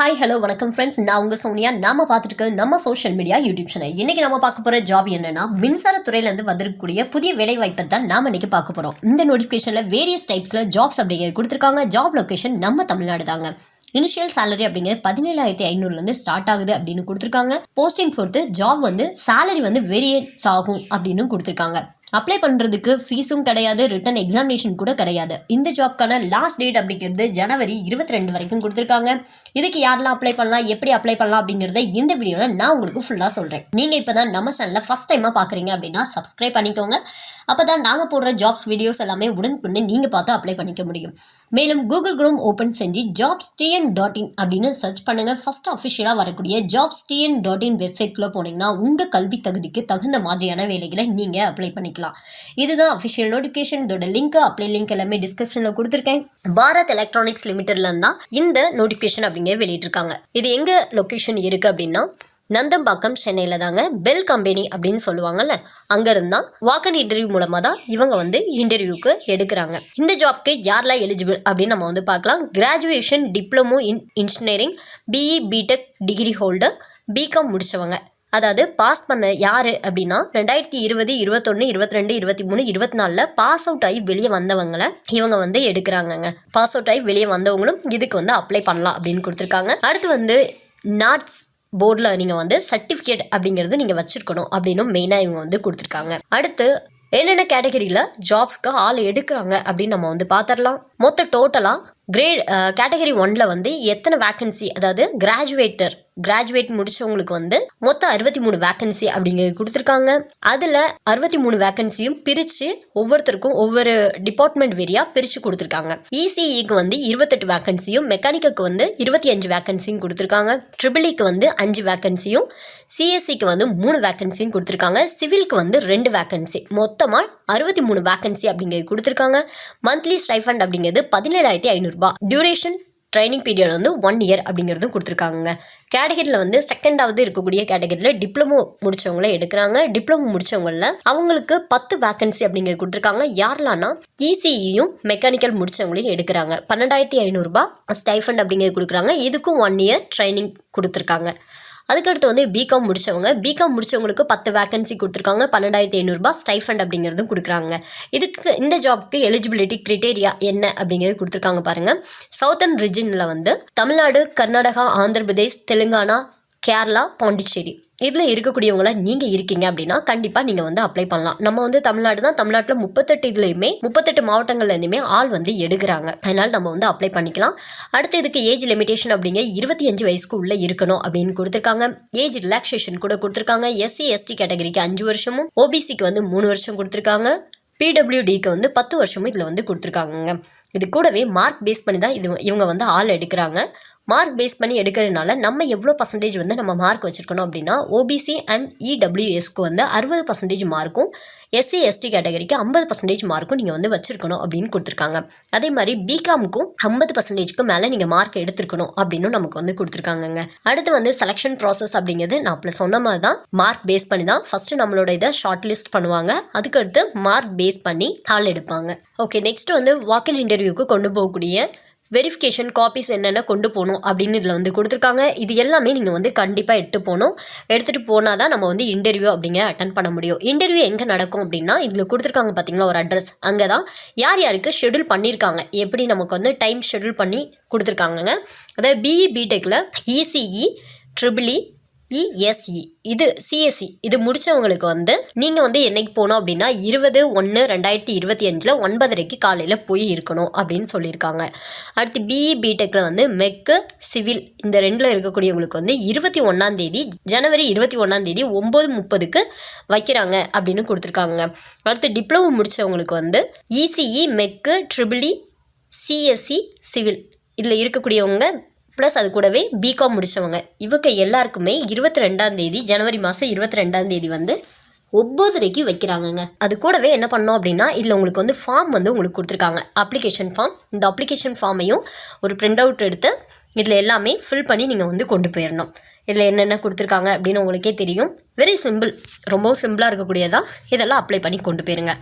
Hi hello வணக்கம் friends, நான் உங்கள் சோனியா. நாம பார்த்துட்டு நம்ம சோஷியல் மீடியா யூடியூப் சேனல். இன்னைக்கு நம்ம பார்க்க போகிற ஜாப் என்னன்னா, மின்சாரத்துறையிலேருந்து வந்திருக்கக்கூடிய புதிய வேலை வாய்ப்பை தான் நாம் இன்னைக்கு பார்க்க போகிறோம். இந்த நோட்டிஃபிகேஷனில் வேரியஸ் டைப்ஸில் ஜாப்ஸ் அப்படிங்கிறது கொடுத்துருக்காங்க. ஜாப் லொக்கேஷன் நம்ம தமிழ்நாடு தாங்க. இனிஷியல் சேலரி அப்படிங்கிறது 17,500 ஸ்டார்ட் ஆகுது அப்படின்னு கொடுத்துருக்காங்க. போஸ்டிங் பொறுத்து ஜாப் சேலரி வேரியேட்ஸ் ஆகும் அப்படின்னு கொடுத்துருக்காங்க. அப்ளை பண்ணுறதுக்கு ஃபீஸும் கிடையாது, ரிட்டன் எக்ஸாமினேஷன் கூட கிடையாது. இந்த ஜாப்க்கான லாஸ்ட் டேட் அப்படிங்கிறது ஜனவரி 22 வரைக்கும் கொடுத்துருக்காங்க. இதுக்கு யாரெல்லாம் அப்ளை பண்ணலாம், எப்படி அப்ளை பண்ணலாம் அப்படிங்கிறத இந்த வீடியோவில் நான் உங்களுக்கு ஃபுல்லாக சொல்கிறேன். நீங்கள் இப்போ தான் நம்ம சேனலில் ஃபஸ்ட் டைமாக பார்க்குறீங்க அப்படின்னா சப்ஸ்கிரைப் பண்ணிக்கோங்க. அப்போ தான் நாங்கள் போடுற ஜாப்ஸ் வீடியோஸ் எல்லாமே உடனுக்குடனே நீங்கள் பார்த்து அப்ளை பண்ணிக்க முடியும். மேலும் கூகுள் குரோம் ஓப்பன் செஞ்சு jobstn.in அப்படின்னு சர்ச் பண்ணுங்கள். ஃபஸ்ட் அஃபிஷியலாக வரக்கூடிய jobstn.in வெப்சைட்குள்ளே போனீங்கன்னா உங்கள் கல்வி தகுதிக்கு தகுந்த மாதிரியான வேலைகளை நீங்கள் அப்ளை பண்ணிக்கலாம். இதுதான் அஃபிஷியல் நோட்டிஃபிகேஷன். இதோட லிங்க், அப்ளை லிங்க் எல்லாமே டிஸ்கிரிப்ஷனில் கொடுத்துருக்கேன். பாரத் எலக்ட்ரானிக்ஸ் லிமிடெட்ல தான் இந்த நோட்டிஃபிகேஷன் அப்படிங்கிற வெளியிட்டிருக்காங்க. இது எங்கே லொக்கேஷன் இருக்குது அப்படின்னா, நந்தம்பாக்கம், சென்னையில் தாங்க. பெல் கம்பெனி அப்படின்னு சொல்லுவாங்கல்ல, அங்கேருந்து தான் வாக்கன் இன்டர்வியூ மூலமாக தான் இவங்க இன்டர்வியூக்கு எடுக்கிறாங்க. இந்த ஜாப்க்கு யாரெல்லாம் எலிஜிபிள் அப்படின்னு நம்ம பார்க்கலாம். Graduation, diploma in engineering, BE, BTech degree holder, BCom முடித்தவங்க. அதாவது பாஸ் பண்ண யார் அப்படின்னா 2020, 21, 22, 23, 24 பாஸ் அவுட் ஆகி வெளியே வந்தவங்களை இவங்க எடுக்கிறாங்கங்க. பாஸ் அவுட் ஆகி வெளியே வந்தவங்களும் இதுக்கு அப்ளை பண்ணலாம் அப்படின்னு கொடுத்துருக்காங்க. அடுத்து நாட்ஸ் போர்டில் நீங்கள் சர்டிஃபிகேட் அப்படிங்கிறது நீங்கள் வச்சுருக்கணும் அப்படின்னு மெயினாக இவங்க கொடுத்துருக்காங்க. அடுத்து என்னென்ன கேட்டகரியில் ஜாப்ஸ்க்கு ஆள் எடுக்கிறாங்க அப்படின்னு நம்ம பார்த்துடலாம். மொத்த டோட்டலாக கேட்டகரி 1ல் எத்தனை வேக்கன்சி, அதாவது கிராஜுவேட் முடிச்சவங்களுக்கு மொத்தம் 63 வேக்கன்சி அப்படிங்கிறது கொடுத்துருக்காங்க. அதில் 63 வேக்கன்சியும் பிரித்து ஒவ்வொருத்தருக்கும் ஒவ்வொரு டிபார்ட்மெண்ட் வேரியாக பிரித்து கொடுத்துருக்காங்க. இசிஇக்கு 28 வேக்கன்சியும், மெக்கானிக்கலுக்கு 25 வேக்கன்சியும் கொடுத்துருக்காங்க. ட்ரிபிள்இக்கு 5 வேக்கன்சியும், சிஎஸ்சிக்கு 3 வேக்கன்சியும் கொடுத்துருக்காங்க. சிவிலுக்கு 2 வேக்கன்சி, மொத்தமாக 63 வேக்கன்சி அப்படிங்கிறது கொடுத்துருக்காங்க. மந்த்லி ஸ்டைஃபண்ட் அப்படிங்கிறது 17,500 ரூபாய். டியூரேஷன் ட்ரைனிங் பீரியட் 1 இயர் அப்படிங்கிறதும் கொடுத்துருக்காங்க. கேட்டகரியில் செகண்டாவது இருக்கக்கூடிய கேட்டகரியில் டிப்ளமோ முடிச்சவங்கள எடுக்கிறாங்க. டிப்ளமோ முடிச்சவங்கள அவங்களுக்கு 10 வேக்கன்சி அப்படிங்கிறது கொடுத்துருக்காங்க. யாரெல்லாம்னா இசிஇயும் மெக்கானிக்கல் முடிச்சவங்களையும் எடுக்கிறாங்க. 12,500 ரூபாய் ஸ்டைஃபண்ட் அப்படிங்கிறது கொடுக்குறாங்க. இதுக்கும் 1 இயர் ட்ரைனிங் கொடுத்துருக்காங்க. அதுக்கடுத்து பிகாம் முடிச்சவங்களுக்கு 10 வேக்கன்சி கொடுத்துருக்காங்க. 12,500 ரூபாய் ஸ்டைஃபண்ட் அப்படிங்கிறதும் கொடுக்குறாங்க. இந்த ஜாப்க்கு எலிஜிபிலிட்டி கிரிட்டேரியா என்ன அப்படிங்கிறது கொடுத்துருக்காங்க பாருங்கள். சவுத்தர்ன் ரீஜனில் தமிழ்நாடு, கர்நாடகா, ஆந்திர பிரதேஷ், தெலுங்கானா, கேரளா, பாண்டிச்சேரி இதில் இருக்கக்கூடியவங்கள நீங்கள் இருக்கீங்க அப்படின்னா கண்டிப்பாக நீங்கள் அப்ளை பண்ணலாம். நம்ம தமிழ்நாடு தான். தமிழ்நாட்டில் 38 மாவட்டங்கள்லேருந்துமே ஆள் எடுக்கிறாங்க. அதனால் நம்ம அப்ளை பண்ணிக்கலாம். அடுத்து இதுக்கு ஏஜ் லிமிடேஷன் அப்படிங்க 25 வயசுக்கு உள்ளே இருக்கணும் அப்படின்னு கொடுத்துருக்காங்க. ஏஜ் ரிலாக்ஸேஷன் கூட கொடுத்துருக்காங்க. எஸ்சி எஸ்டி கேட்டகரிக்கு 5 வருஷமும், ஓபிசிக்கு 3 வருஷம் கொடுத்துருக்காங்க. பிடபிள்யூடிக்கு 10 வருஷமும் இதில் கொடுத்துருக்காங்க. இது கூடவே மார்க் பேஸ் பண்ணி தான் இவங்க ஆள் எடுக்கிறாங்க. மார்க் பேஸ் பண்ணி எடுக்கிறதுனால நம்ம எவ்வளோ பர்சன்டேஜ் நம்ம மார்க் வச்சுருக்கணும் அப்படின்னா, ஓபிசி அண்ட் இடபிள்யூஎஸ்க்கு 60% மார்க்கும், எஸ்சி எஸ்டி கேட்டகரிக்கு 50% மார்க்கும் நீங்கள் வச்சுருக்கணும் அப்படின்னு கொடுத்துருக்காங்க. அதே மாதிரி பிகாமுக்கும் 50%க்கு மேலே நீங்கள் மார்க் எடுத்துருக்கணும் அப்படின்னு நமக்கு கொடுத்துருக்காங்கங்க. அடுத்து செலெக்ஷன் ப்ராசஸ் அப்படிங்கிறது நான் அப்போ சொன்ன மாதிரி தான். மார்க் பேஸ் பண்ணி தான் ஃபஸ்ட்டு நம்மளோட இதை ஷார்ட் லிஸ்ட் பண்ணுவாங்க. அதுக்கடுத்து மார்க் பேஸ் பண்ணி ஆள் எடுப்பாங்க. ஓகே, நெக்ஸ்ட் வாக்கின் இன்டர்வியூக்கு கொண்டு போகக்கூடிய வெரிஃபிகேஷன் காப்பீஸ் என்னென்ன கொண்டு போகணும் அப்படின்னு இதில் கொடுத்துருக்காங்க. இது எல்லாமே நீங்கள் கண்டிப்பாக எடுத்துகிட்டு போனால் தான் நம்ம இன்டர்வியூ அப்படிங்கிற அட்டன் பண்ண முடியும். இன்டர்வியூ எங்கே நடக்கும் அப்படின்னா, இதில் கொடுத்துருக்காங்க பார்த்தீங்களா ஒரு அட்ரஸ், அங்கே தான் யார் யாருக்கு ஷெட்யூல் பண்ணியிருக்காங்க, எப்படி நமக்கு டைம் ஷெட்யூல் பண்ணி கொடுத்துருக்காங்கங்க. அதாவது பிஇ, பிடெக்கில் இசிஇ, ட்ரிபிள்இ, இஎஸ்இ, இது சிஎஸ்சி இது முடித்தவங்களுக்கு நீங்கள் என்னைக்கு போகணும் அப்படின்னா 20/1/2025 9:30 காலையில் போய் இருக்கணும் அப்படின்னு சொல்லியிருக்காங்க. அடுத்து பிஇ, பிடெக்கில் மெக்கு, சிவில் இந்த 2ல் இருக்கக்கூடியவங்களுக்கு 21ஆம் தேதி, ஜனவரி 21ஆம் தேதி 9:30க்கு வைக்கிறாங்க அப்படின்னு கொடுத்துருக்காங்க. அடுத்து டிப்ளமோ முடித்தவங்களுக்கு ECE, mech, triple E, CSC, civil இதில் இருக்கக்கூடியவங்க ப்ளஸ் அது கூடவே பிகாம் முடித்தவங்க இவங்க எல்லாருக்குமே 22ஆம் தேதி, ஜனவரி மாதம் 22ஆம் தேதி 9:30க்கு வைக்கிறாங்கங்க. அது கூடவே என்ன பண்ணோம் அப்படின்னா, இதில் உங்களுக்கு ஃபார்ம் உங்களுக்கு கொடுத்துருக்காங்க, அப்ளிகேஷன் ஃபார்ம். இந்த அப்ளிகேஷன் ஃபார்மையும் ஒரு பிரிண்ட் அவுட் எடுத்து இதில் எல்லாமே ஃபில் பண்ணி நீங்கள் கொண்டு போயிடணும். இதில் என்னென்ன கொடுத்துருக்காங்க அப்படின்னு உங்களுக்கே தெரியும். வெரி சிம்பிள், ரொம்பவும் சிம்பிளாக இருக்கக்கூடியதான். இதெல்லாம் அப்ளை பண்ணி கொண்டு போயிருங்க.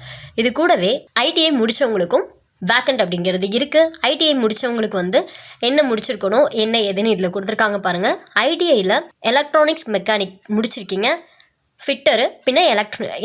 இது கூடவே ஐடிஐ முடித்தவங்களுக்கும் வேக்கண்ட் அப்படிங்கிறது இருக்குது. ஐடிஐ முடித்தவங்களுக்கு வந்து என்ன முடிச்சிருக்கணும், என்ன எதுன்னு இதில் கொடுத்துருக்காங்க பாருங்கள். ஐடிஐயில் எலக்ட்ரானிக்ஸ் மெக்கானிக் முடிச்சிருக்கீங்க, ஃபிட்டரு, பின்ன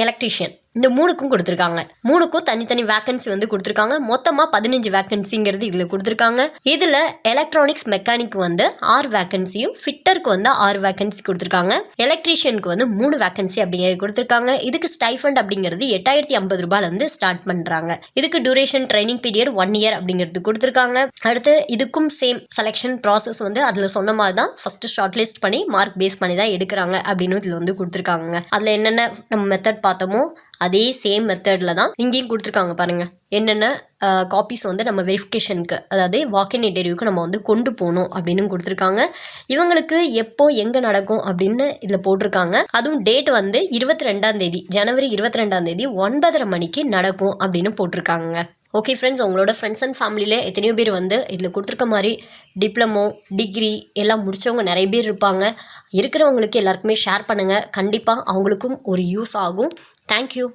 எலக்ட்ரிஷியன், இந்த 3க்கும் கொடுத்துருக்காங்க. 3க்கும் தனித்தனி வேக்கன்சி வந்து கொடுத்துருக்காங்க. மொத்தமாக 15 வேக்கன்சிங்கிறது இதில் கொடுத்துருக்காங்க. இதில் எலக்ட்ரானிக்ஸ் மெக்கானிக் வந்து 6 வேக்கன்சியும், ஃபிட்டருக்கு வந்து 6 வேக்கன்சி கொடுத்துருக்காங்க. எலக்ட்ரிஷியனுக்கு வந்து 3 வேக்கன்சி அப்படிங்கிறது கொடுத்துருக்காங்க. இதுக்கு ஸ்டைஃபண்ட் அப்படிங்கிறது 8050 ரூபாயிலேருந்து ஸ்டார்ட் பண்ணுறாங்க. இதுக்கு டியூரேஷன் ட்ரைனிங் பீரியட் 1 இயர் அப்படிங்கிறது கொடுத்துருக்காங்க. அடுத்து இதுக்கும் சேம் செலெக்ஷன் ப்ராசஸ் வந்து அதில் சொன்ன மாதிரி தான் ஃபஸ்ட்டு ஷார்ட் லிஸ்ட் பண்ணி மார்க் பேஸ் பண்ணி தான் எடுக்கிறாங்க அப்படின்னு இதில் வந்து கொடுத்துருக்காங்க. அதில் என்னென்ன நம்ம மெத்தட் பார்த்தோமோ அதே சேம் மெத்தடில் தான் இங்கேயும் கொடுத்துருக்காங்க பாருங்கள். என்னென்ன காப்பீஸ் வந்து நம்ம வெரிஃபிகேஷனுக்கு, அதாவது வாக்கின் இன்டர்வியூக்கு நம்ம வந்து கொண்டு போகணும் அப்படின்னு கொடுத்துருக்காங்க. இவங்களுக்கு எப்போ எங்கே நடக்கும் அப்படின்னு இதில் போட்டிருக்காங்க. அதுவும் டேட் வந்து 22ஆம் தேதி, ஜனவரி 22ஆம் தேதி 9:30 மணிக்கு நடக்கும் அப்படின்னு போட்டிருக்காங்க. ஓகே ஃப்ரெண்ட்ஸ், உங்களோட ஃப்ரெண்ட்ஸ் அண்ட் ஃபேமிலியில் எத்தனையோ பேர் வந்து இதில் கொடுத்துருக்க மாதிரி டிப்ளமோ, டிகிரி எல்லாம் முடித்தவங்க நிறைய பேர் இருப்பாங்க. இருக்கிறவங்களுக்கு எல்லாருக்குமே ஷேர் பண்ணுங்கள். கண்டிப்பாக அவங்களுக்கும் ஒரு யூஸ் ஆகும். தேங்க்யூ.